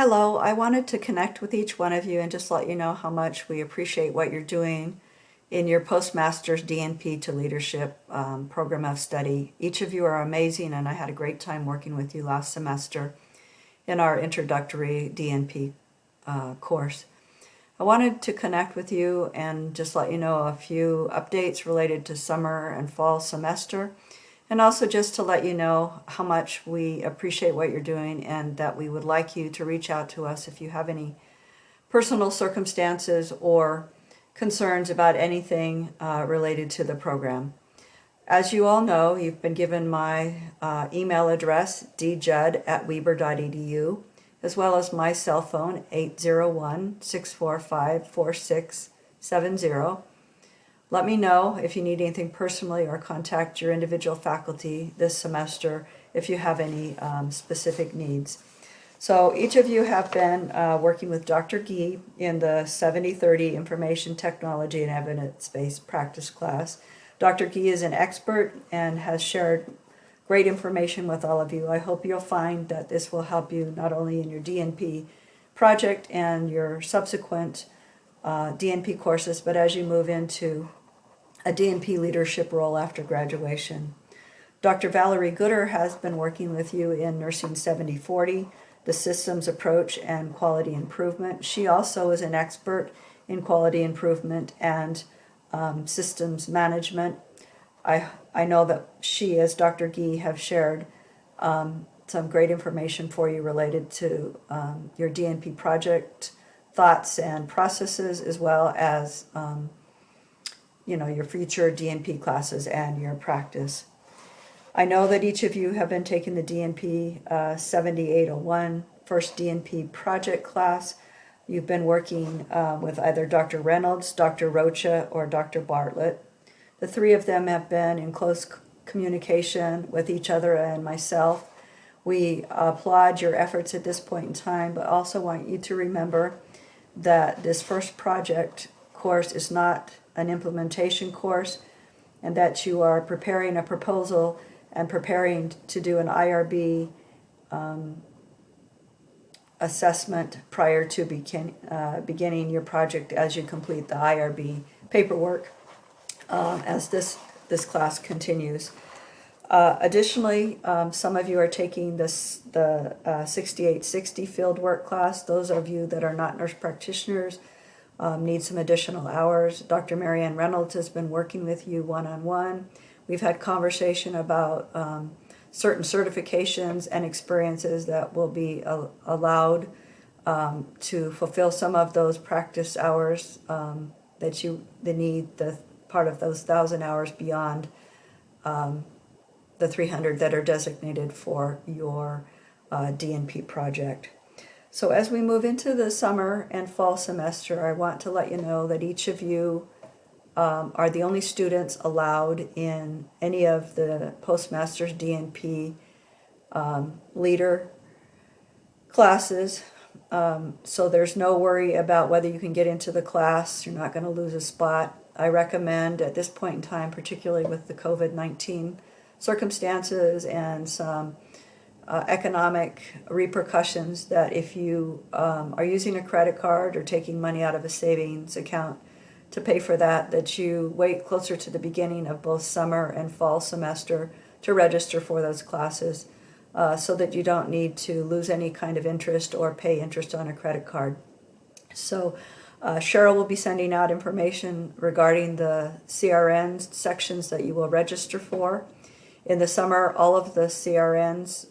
Hello, I wanted to connect with each one of you and just let you know how much we appreciate what you're doing in your Postmaster's DNP to Leadership program of study. Each of you are amazing, and I had a great time working with you last semester in our introductory DNP course. I wanted to connect with you and just let you know a few updates related to summer and fall semester, and also just to let you know how much we appreciate what you're doing and that we would like you to reach out to us if you have any personal circumstances or concerns about anything related to the program. As you all know, you've been given my email address, djudd@weber.edu, as well as my cell phone, 801-645-4670. Let me know if you need anything personally or contact your individual faculty this semester if you have any specific needs. So each of you have been working with Dr. Gee in the 7030 Information Technology and Evidence-Based Practice class. Dr. Gee is an expert and has shared great information with all of you. I hope you'll find that this will help you not only in your DNP project and your subsequent DNP courses, but as you move into a DNP leadership role after graduation. Dr. Valerie Gooder has been working with you in Nursing 7040, the systems approach and quality improvement. She also is an expert in quality improvement and systems management. I know that she, as Dr. Gee, have shared some great information for you related to your DNP project thoughts and processes, as well as your future DNP classes and your practice. I know that each of you have been taking the DNP 7801 first DNP project class. You've been working with either Dr. Reynolds, Dr. Rocha, or Dr. Bartlett. The three of them have been in close communication with each other and myself. We applaud your efforts at this point in time, but also want you to remember that this first project course is not an implementation course, and that you are preparing a proposal and preparing to do an IRB assessment prior to beginning your project as you complete the IRB paperwork as this class continues. Additionally, some of you are taking the 6860 fieldwork class. Those of you that are not nurse practitioners need some additional hours. Dr. Marianne Reynolds has been working with you one-on-one. We've had conversation about certain certifications and experiences that will be allowed to fulfill some of those practice hours that need the part of those 1,000 hours beyond the 300 that are designated for your DNP project. So as we move into the summer and fall semester, I want to let you know that each of you are the only students allowed in any of the Postmaster's DNP leader classes. So there's no worry about whether you can get into the class. You're not going to lose a spot. I recommend at this point in time, particularly with the COVID-19 circumstances and some economic repercussions, that if you are using a credit card or taking money out of a savings account to pay for that you wait closer to the beginning of both summer and fall semester to register for those classes so that you don't need to lose any kind of interest or pay interest on a credit card. So Cheryl will be sending out information regarding the CRN sections that you will register for. In the summer, all of the CRNs,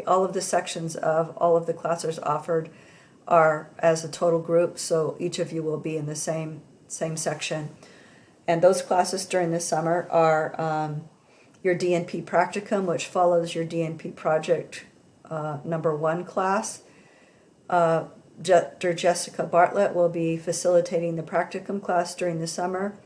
all of the sections of all of the classes offered are as a total group, so each of you will be in the same section. And those classes during the summer are your DNP practicum, which follows your DNP project number 1 class. Dr. Jessica Bartlett will be facilitating the practicum class during the summer.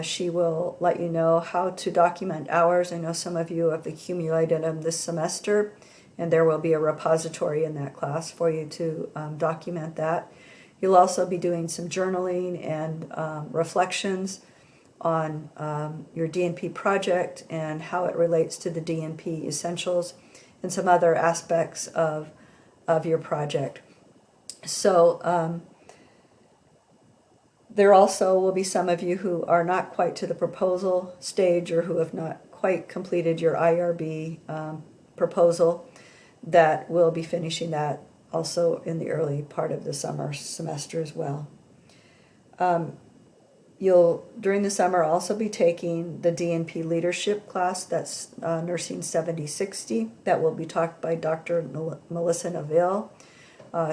She will let you know how to document hours. I know some of you have accumulated them this semester, and there will be a repository in that class for you to document that. You'll also be doing some journaling and reflections on your DNP project and how it relates to the DNP essentials and some other aspects of of your project. So there also will be some of you who are not quite to the proposal stage or who have not quite completed your IRB proposal that will be finishing that also in the early part of the summer semester as well. You'll, during the summer, also be taking the DNP-Leadership class. That's Nursing 7060. That will be taught by Dr. Melissa Neville.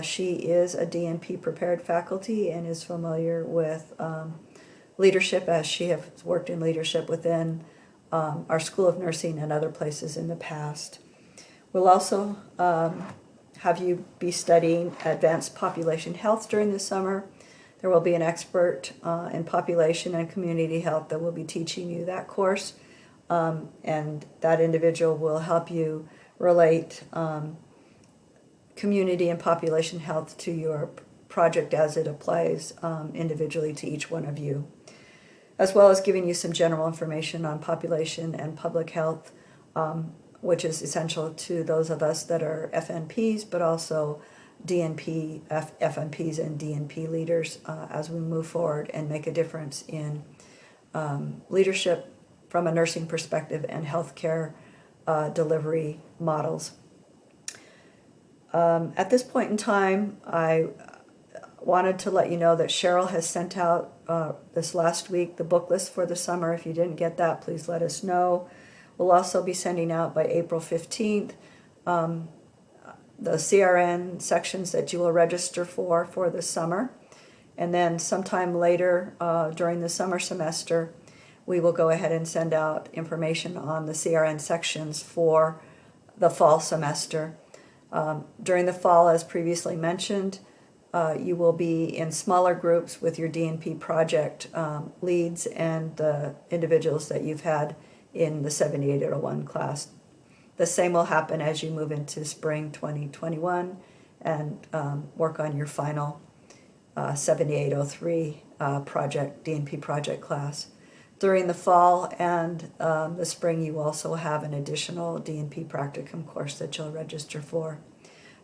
She is a DNP prepared faculty and is familiar with leadership, as she has worked in leadership within our School of Nursing and other places in the past. We'll also have you be studying advanced population health during the summer. There will be an expert in population and community health that will be teaching you that course, and that individual will help you relate community and population health to your project as it applies individually to each one of you, as well as giving you some general information on population and public health, which is essential to those of us that are FNPs, but also DNP, FNPs and DNP leaders as we move forward and make a difference in leadership from a nursing perspective and healthcare delivery models. At this point in time, I wanted to let you know that Cheryl has sent out this last week the book list for the summer. If you didn't get that, please let us know. We'll also be sending out by April 15th the CRN sections that you will register for the summer. And then sometime later during the summer semester, we will go ahead and send out information on the CRN sections for the fall semester. During the fall, as previously mentioned, you will be in smaller groups with your DNP project leads and the individuals that you've had in the 7801 class. The same will happen as you move into spring 2021 and work on your final 7803 project, DNP project class. During the fall and the spring, you also have an additional DNP practicum course that you'll register for.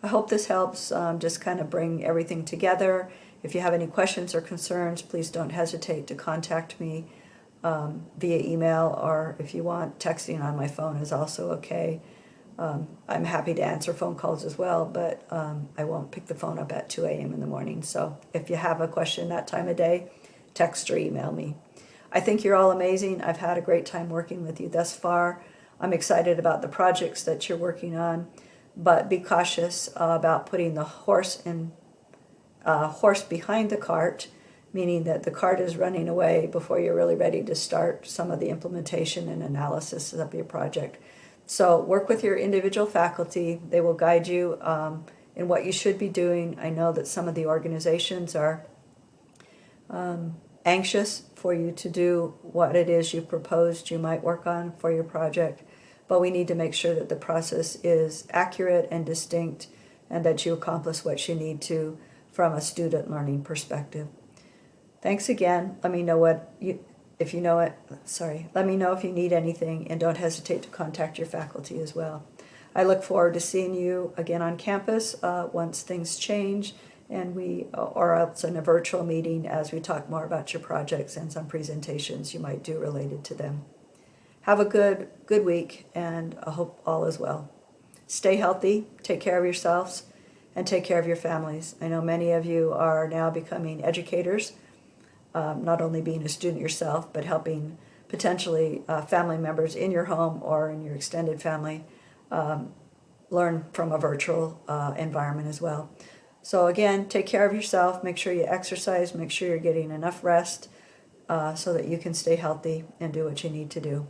I hope this helps just kind of bring everything together. If you have any questions or concerns, please don't hesitate to contact me via email, or if you want, texting on my phone is also okay. I'm happy to answer phone calls as well, but I won't pick the phone up at 2 a.m. in the morning. So if you have a question that time of day, text or email me. I think you're all amazing. I've had a great time working with you thus far. I'm excited about the projects that you're working on, but be cautious about putting the horse behind the cart, meaning that the cart is running away before you're really ready to start some of the implementation and analysis of your project. So work with your individual faculty. They will guide you in what you should be doing. I know that some of the organizations are anxious for you to do what it is you proposed you might work on for your project, but we need to make sure that the process is accurate and distinct and that you accomplish what you need to from a student learning perspective. Thanks again. Let me know let me know if you need anything, and don't hesitate to contact your faculty as well. I look forward to seeing you again on campus once things change, and or else in a virtual meeting as we talk more about your projects and some presentations you might do related to them. Have a good week, and I hope all is well. Stay healthy, take care of yourselves, and take care of your families. I know many of you are now becoming educators, not only being a student yourself, but helping potentially family members in your home or in your extended family learn from a virtual environment as well. So again, take care of yourself, make sure you exercise, make sure you're getting enough rest so that you can stay healthy and do what you need to do.